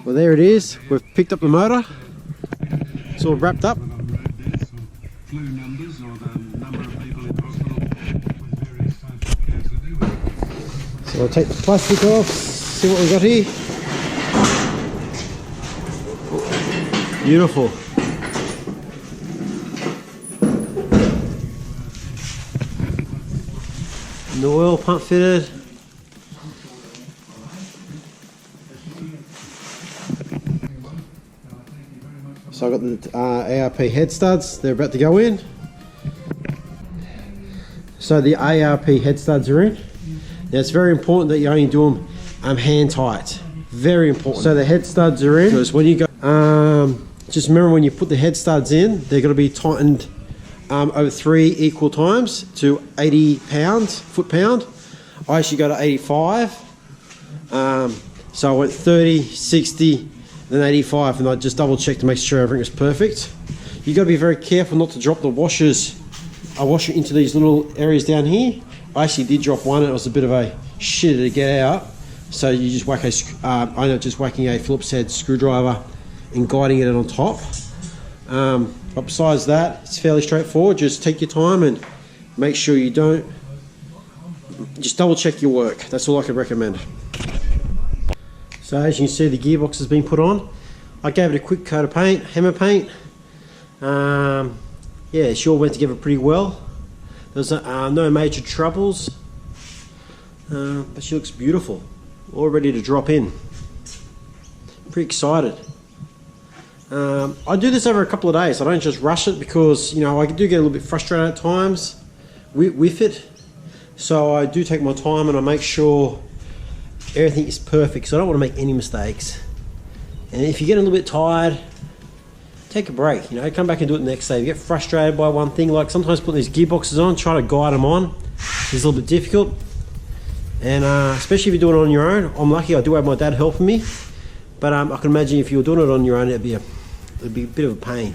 Well, there it is. We've picked up the motor. It's all wrapped up. So I'll take the plastic off, see what we've got here. Beautiful. And the oil pump fitted. So I've got the ARP head studs, they're about to go in. So the ARP head studs are in. Now it's very important that you only do them hand tight. Very important. So the head studs are in, because when you go, just remember when you put the head studs in, they're going to be tightened over 3 equal times to 80 pounds, foot-pound. I actually go to 85. So I went 30, 60, then 85, and I just double checked to make sure everything was perfect. You got to be very careful not to drop the washers. I wash it into these little areas down here. I actually did drop one, and it was a bit of a shitter to get out. So you just whack I ended up just whacking a Phillips head screwdriver and guiding it on top. But besides that, it's fairly straightforward. Just take your time and make sure you don't. Just double check your work. That's all I can recommend. So as you can see, the gearbox has been put on. I gave it a quick coat of paint, hammer paint. Yeah, it sure went together pretty well. There's no major troubles, but she looks beautiful, all ready to drop in. Pretty excited. I do this over a couple of days. I don't just rush it because, you know, I do get a little bit frustrated at times with it. So I do take my time and I make sure everything is perfect. So I don't want to make any mistakes. And if you get a little bit tired, take a break, you know, come back and do it the next day. If you get frustrated by one thing, like sometimes putting these gearboxes on, try to guide them on, it's a little bit difficult. And especially if you're doing it on your own. I'm lucky I do have my dad helping me, but I can imagine if you were doing it on your own, it'd be a bit of a pain.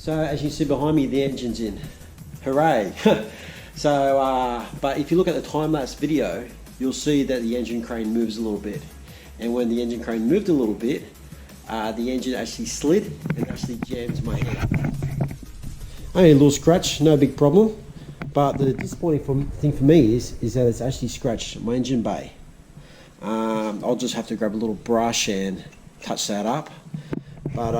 So as you see behind me, the engine's in. Hooray! So, but if you look at the time-lapse video, you'll see that the engine crane moves a little bit. And when the engine crane moved a little bit, the engine actually slid and actually jammed my head. Only a little scratch, no big problem. But the disappointing thing for me is that it's actually scratched my engine bay. I'll just have to grab a little brush and touch that up. But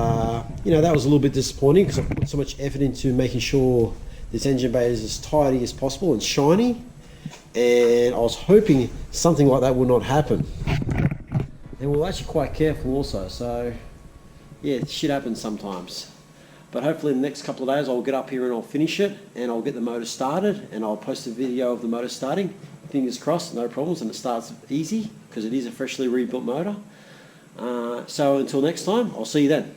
you know, that was a little bit disappointing because I put so much effort into making sure this engine bay is as tidy as possible and shiny, and I was hoping something like that would not happen. And we're actually quite careful also, so yeah, shit happens sometimes. But hopefully in the next couple of days I'll get up here and I'll finish it and I'll get the motor started and I'll post a video of the motor starting. Fingers crossed, no problems, and it starts easy because it is a freshly rebuilt motor. So until next time, I'll see you then.